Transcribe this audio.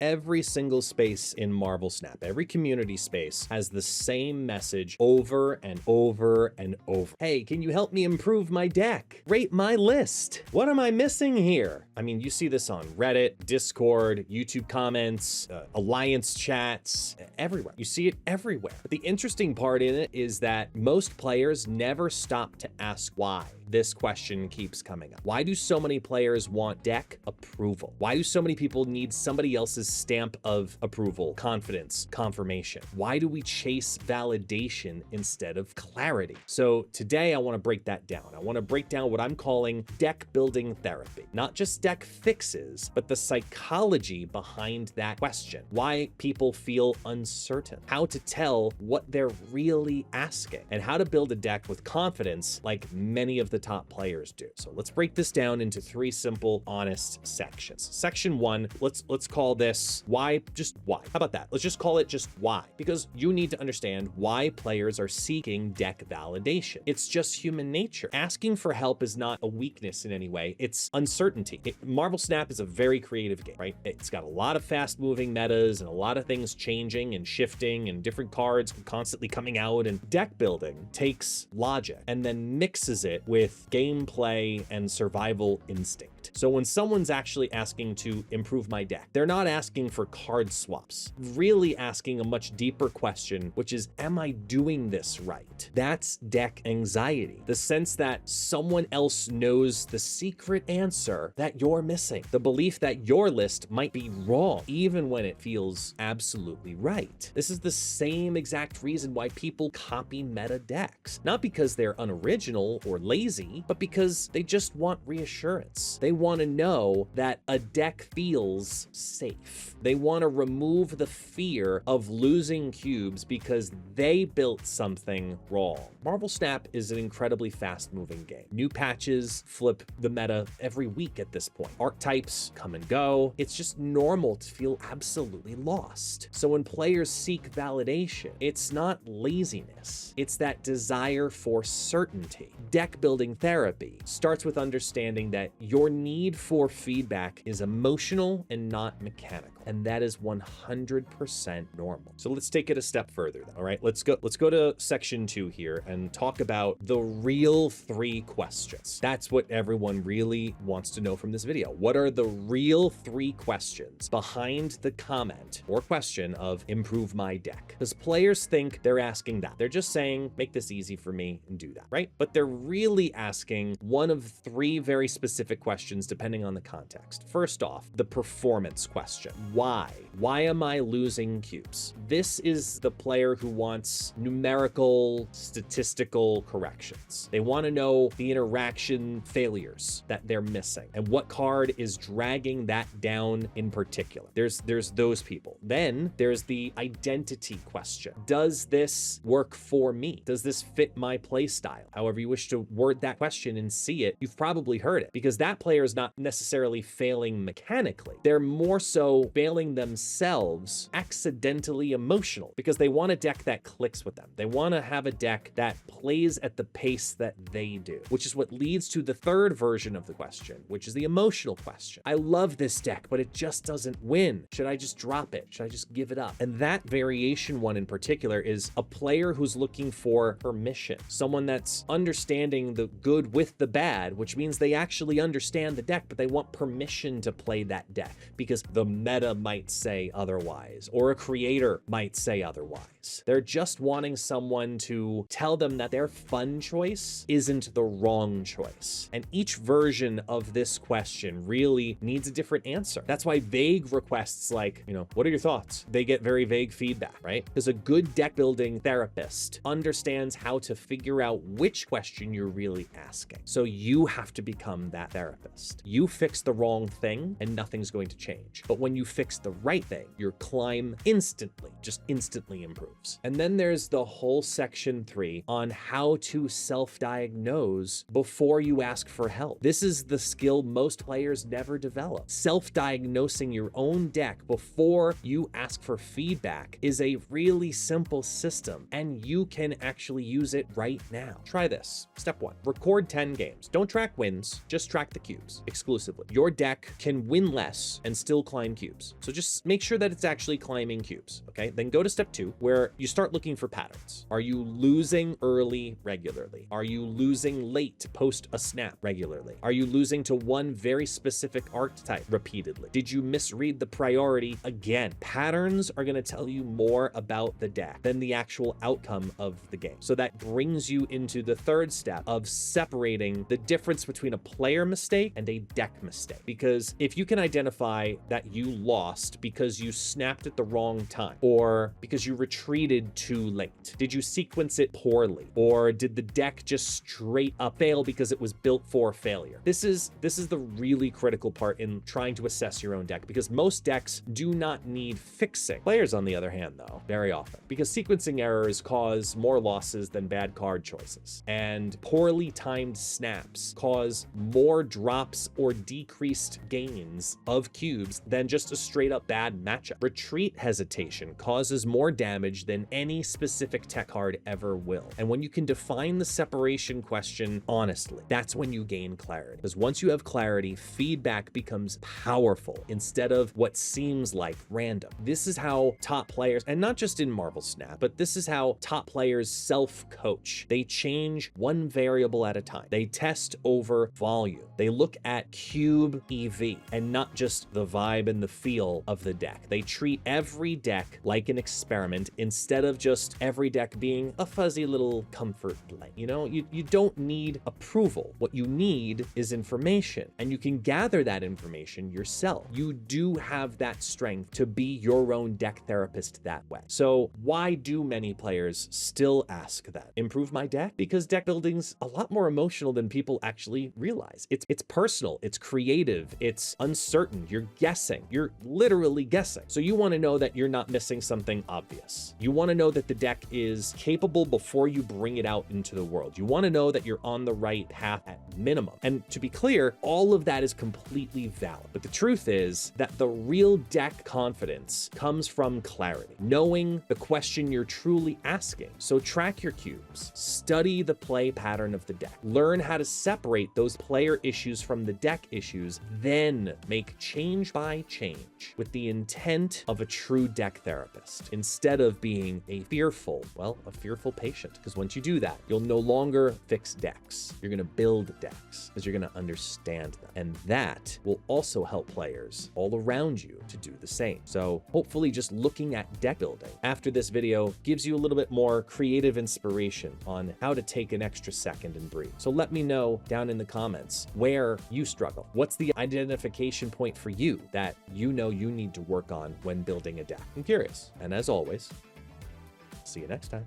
every single space in Marvel Snap, every community space has the same message over and over and over. Hey, can you help me improve my deck? Rate my list. What am I missing here? I mean, you see this on Reddit, Discord, YouTube comments, alliance chats, everywhere. You see it everywhere. But the interesting part in it is that most players never stop to ask why. This question keeps coming up. Why do so many players want deck approval? Why do so many people need somebody else's stamp of approval, confidence, confirmation? Why do we chase validation instead of clarity? So today I want to break that down. I want to break down what I'm calling deck building therapy. Not just deck fixes, but the psychology behind that question. Why people feel uncertain, how to tell what they're really asking, and how to build a deck with confidence like many of the top players do. So let's break this down into 3 simple, honest sections. Section 1, let's call this why, just why. How about that? Let's just call it just why, because you need to understand why players are seeking deck validation. It's just human nature. Asking for help is not a weakness in any way. It's uncertainty. Marvel Snap is a very creative game, right? It's got a lot of fast moving metas and a lot of things changing and shifting and different cards constantly coming out, and deck building takes logic and then mixes it with gameplay and survival instinct. So when someone's actually asking to improve my deck, they're not asking for card swaps, really asking a much deeper question, which is, am I doing this right? That's deck anxiety, the sense that someone else knows the secret answer that you're missing, the belief that your list might be wrong, even when it feels absolutely right. This is the same exact reason why people copy meta decks, not because they're unoriginal or lazy, but because they just want reassurance. They want to know that a deck feels safe. They want to remove the fear of losing cubes because they built something wrong. Marvel Snap is an incredibly fast-moving game. New patches flip the meta every week at this point. Archetypes come and go. It's just normal to feel absolutely lost. So when players seek validation, it's not laziness. It's that desire for certainty. Deck building therapy starts with understanding that your need for feedback is emotional and not mechanical. And that is 100% normal. So let's take it a step further then, all right? Let's go to section 2 here and talk about the real 3 questions. That's what everyone really wants to know from this video. What are the real 3 questions behind the comment or question of improve my deck? Because players think they're asking that. They're just saying, make this easy for me and do that, right? But they're really asking one of 3 very specific questions depending on the context. First off, the performance question. Why? Why am I losing cubes? This is the player who wants numerical, statistical corrections. They want to know the interaction failures that they're missing and what card is dragging that down in particular. There's those people. Then there's the identity question. Does this work for me? Does this fit my play style? However you wish to word that question and see it, you've probably heard it, because that player is not necessarily failing mechanically. They're more so failing themselves accidentally emotional because they want a deck that clicks with them. They want to have a deck that plays at the pace that they do, which is what leads to the 3rd version of the question, which is the emotional question. I love this deck, but it just doesn't win. Should I just drop it? Should I just give it up? And that variation one in particular is a player who's looking for permission, someone that's understanding the good with the bad, which means they actually understand the deck, but they want permission to play that deck because the meta might say otherwise, or a creator might say otherwise. They're just wanting someone to tell them that their fun choice isn't the wrong choice. And each version of this question really needs a different answer. That's why vague requests like, what are your thoughts? They get very vague feedback, right? Because a good deck building therapist understands how to figure out which question you're really asking. So you have to become that therapist. You fix the wrong thing and nothing's going to change. But when you fix the right thing, your climb just instantly improves. And then there's the whole section 3 on how to self-diagnose before you ask for help. This is the skill most players never develop. Self-diagnosing your own deck before you ask for feedback is a really simple system, and you can actually use it right now. Try this. Step 1, record 10 games. Don't track wins, just track the cubes. cubes exclusively. Your deck can win less and still climb cubes. So just make sure that it's actually climbing cubes, okay? Then go to step 2, where you start looking for patterns. Are you losing early regularly? Are you losing late post a snap regularly? Are you losing to one very specific archetype repeatedly? Did you misread the priority again? Patterns are going to tell you more about the deck than the actual outcome of the game. So that brings you into the third step of separating the difference between a player mistake and a deck mistake. Because if you can identify that you lost because you snapped at the wrong time, or because you retreated too late, did you sequence it poorly, or did the deck just straight up fail because it was built for failure? This is the really critical part in trying to assess your own deck, because most decks do not need fixing. Players, on the other hand, though, very often, because sequencing errors cause more losses than bad card choices, and poorly timed snaps cause more drops or decreased gains of cubes than just a straight up bad matchup. Retreat hesitation causes more damage than any specific tech card ever will. And when you can define the separation question honestly, that's when you gain clarity. Because once you have clarity, feedback becomes powerful instead of what seems like random. This is how top players, and not just in Marvel Snap, but this is how top players self-coach. They change one variable at a time. They test over volume. They look at cube EV and not just the vibe and the feel of the deck. They treat every deck like an experiment instead of just every deck being a fuzzy little comfort blanket. You know, you don't need approval. What you need is information, and you can gather that information yourself. You do have that strength to be your own deck therapist that way. So why do many players still ask that? Improve my deck? Because deck building's a lot more emotional than people actually realize. It's personal, it's creative, it's uncertain, you're guessing, you're literally guessing. So you want to know that you're not missing something obvious. You want to know that the deck is capable before you bring it out into the world. You want to know that you're on the right path at minimum. And to be clear, all of that is completely valid. But the truth is that the real deck confidence comes from clarity, knowing the question you're truly asking. So track your cubes, study the play pattern of the deck, learn how to separate those player issues from the deck issues, then make change by change with the intent of a true deck therapist, instead of being a fearful patient. Because once you do that, you'll no longer fix decks. You're going to build decks because you're going to understand them. And that will also help players all around you to do the same. So hopefully just looking at deck building after this video gives you a little bit more creative inspiration on how to take an extra second and breathe. So let me know down in the comments where you struggle. What's the identification point for you that you know you need to work on when building a deck? I'm curious. And as always, see you next time.